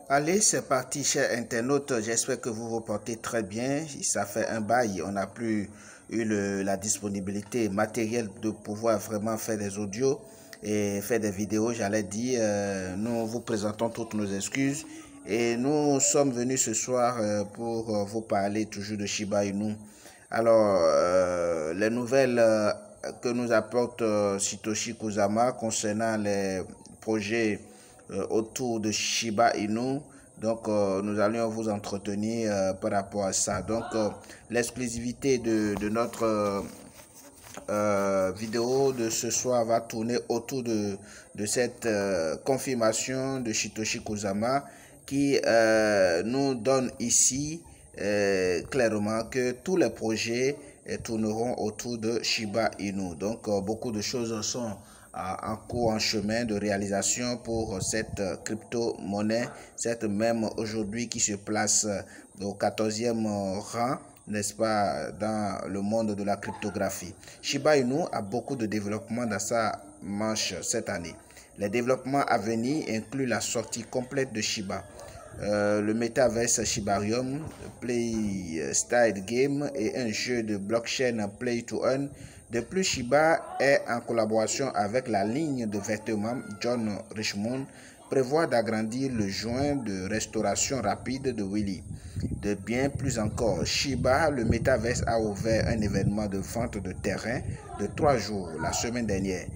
Allez, c'est parti, chers internautes. J'espère que vous vous portez très bien. Ça fait un bail. On n'a plus eu la disponibilité matérielle de pouvoir vraiment faire des audios et faire des vidéos. J'allais dire, nous vous présentons toutes nos excuses. Et nous sommes venus ce soir pour vous parler toujours de Shiba Inu. Alors, les nouvelles que nous apporte Satoshi Kusama concernant les projets autour de Shiba Inu. Donc, nous allons vous entretenir par rapport à ça. Donc, l'exclusivité de notre vidéo de ce soir va tourner autour de cette confirmation de Satoshi Kusama qui nous donne ici clairement que tous les projets tourneront autour de Shiba Inu. Donc, beaucoup de choses sont en cours, en chemin de réalisation pour cette crypto-monnaie, cette même aujourd'hui qui se place au 14e rang, n'est-ce pas, dans le monde de la cryptographie. Shiba Inu a beaucoup de développement dans sa manche cette année. Les développements à venir incluent la sortie complète de Shiba, le Metaverse Shibarium, Play Style Game et un jeu de blockchain Play to Earn. De plus, Shiba est en collaboration avec la ligne de vêtements John Richmond, prévoit d'agrandir le joint de restauration rapide de Willy. De bien plus encore, Shiba, le Metaverse, a ouvert un événement de vente de terrain de 3 jours la semaine dernière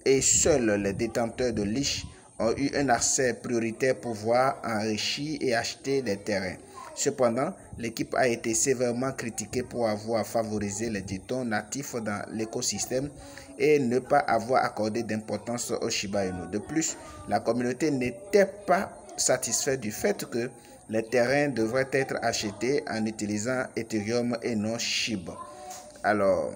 et seuls les détenteurs de Leash ont eu un accès prioritaire pour pouvoir enrichir et acheter des terrains. Cependant, l'équipe a été sévèrement critiquée pour avoir favorisé les jetons natifs dans l'écosystème et ne pas avoir accordé d'importance au Shiba Inu. De plus, la communauté n'était pas satisfaite du fait que les terrains devraient être achetés en utilisant Ethereum et non SHIB. Alors,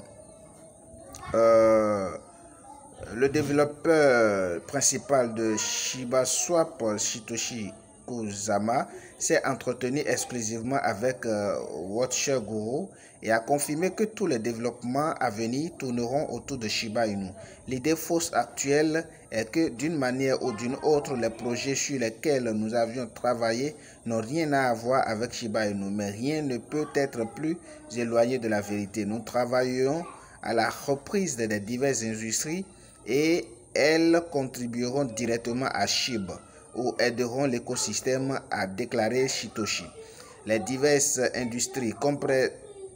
le développeur principal de Shiba Swap, Satoshi Kusama, s'est entretenu exclusivement avec Watcher Guru et a confirmé que tous les développements à venir tourneront autour de Shiba Inu. L'idée fausse actuelle est que d'une manière ou d'une autre, les projets sur lesquels nous avions travaillé n'ont rien à voir avec Shiba Inu, mais rien ne peut être plus éloigné de la vérité. Nous travaillons à la reprise des diverses industries et elles contribueront directement à SHIB ou aideront l'écosystème, à déclarer Satoshi. Les diverses industries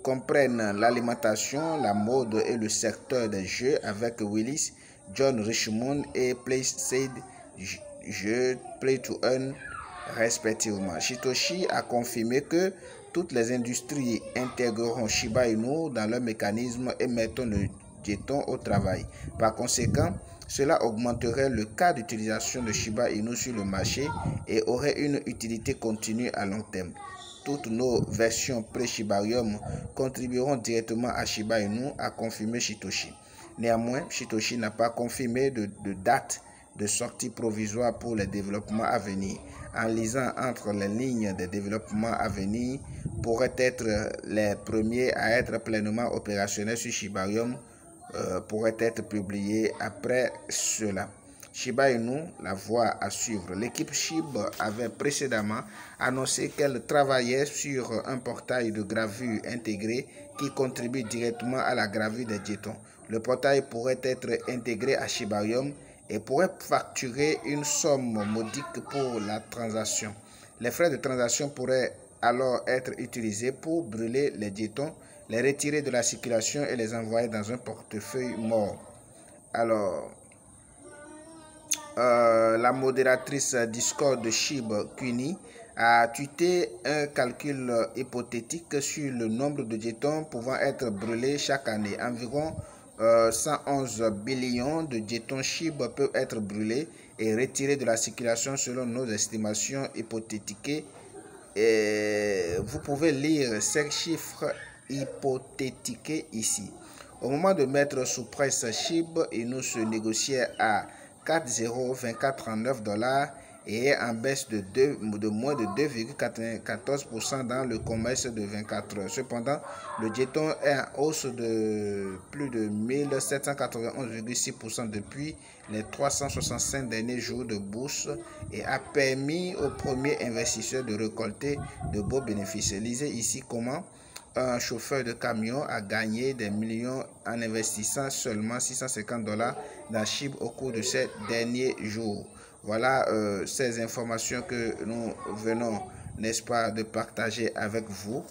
comprennent l'alimentation, la mode et le secteur des jeux avec Willis, John Richmond et PlaySide Jeux Play to Earn respectivement. Satoshi a confirmé que toutes les industries intégreront Shiba Inu dans leur mécanisme et mettront le jeton au travail. Par conséquent, cela augmenterait le cas d'utilisation de Shiba Inu sur le marché et aurait une utilité continue à long terme. Toutes nos versions pré-Shibarium contribueront directement à Shiba Inu, a confirmé Satoshi. Néanmoins, Satoshi n'a pas confirmé de date de sortie provisoire pour les développements à venir. En lisant entre les lignes des développements à venir pourraient être les premiers à être pleinement opérationnels sur Shibarium, pourrait être publié après cela. Shiba Inu, la voie à suivre. L'équipe SHIB avait précédemment annoncé qu'elle travaillait sur un portail de gravure intégré qui contribue directement à la gravure des jetons. Le portail pourrait être intégré à Shibarium et pourrait facturer une somme modique pour la transaction. Les frais de transaction pourraient alors être utilisés pour brûler les jetons, les retirer de la circulation et les envoyer dans un portefeuille mort. Alors, la modératrice Discord de SHIB, Kuni, a tweeté un calcul hypothétique sur le nombre de jetons pouvant être brûlés chaque année. Environ 111 billions de jetons SHIB peuvent être brûlés et retirés de la circulation selon nos estimations hypothétiques. Et vous pouvez lire ces chiffres hypothétiques ici. Au moment de mettre sous presse SHIB, il nous se négociait à 4,2439 $ et est en baisse de moins de 2,94% dans le commerce de 24 heures. Cependant, le jeton est en hausse de plus de 1791,6% depuis les 365 derniers jours de bourse et a permis aux premiers investisseurs de récolter de beaux bénéfices. Lisez ici comment un chauffeur de camion a gagné des millions en investissant seulement $650 dans SHIB au cours de ces derniers jours. Voilà ces informations que nous venons, n'est-ce pas, de partager avec vous.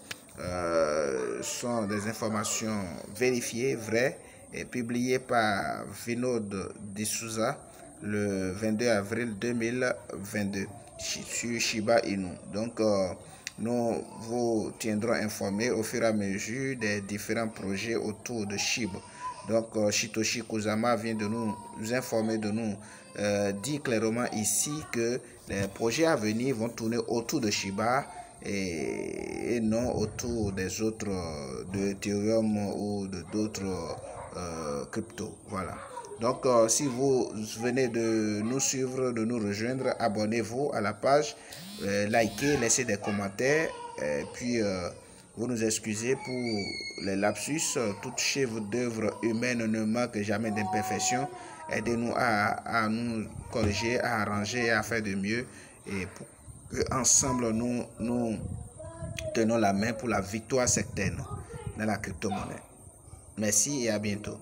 Sont des informations vérifiées, vraies, et publiées par Vinod D'Souza le 22 avril 2022 sur Shiba Inu. Donc, nous vous tiendrons informés au fur et à mesure des différents projets autour de SHIB. Donc, Satoshi Kozama vient de nous informer, de nous dire clairement ici que les projets à venir vont tourner autour de Shiba et non autour des autres, de Ethereum ou d'autres cryptos. Voilà. Donc, si vous venez de nous suivre, de nous rejoindre, abonnez-vous à la page, likez, laissez des commentaires, et puis vous nous excusez pour les lapsus. Toute chef d'œuvre humaine ne manque jamais d'imperfection. Aidez-nous à nous corriger, à arranger, à faire de mieux, et pour que ensemble nous tenons la main pour la victoire certaine dans la crypto-monnaie. Merci et à bientôt.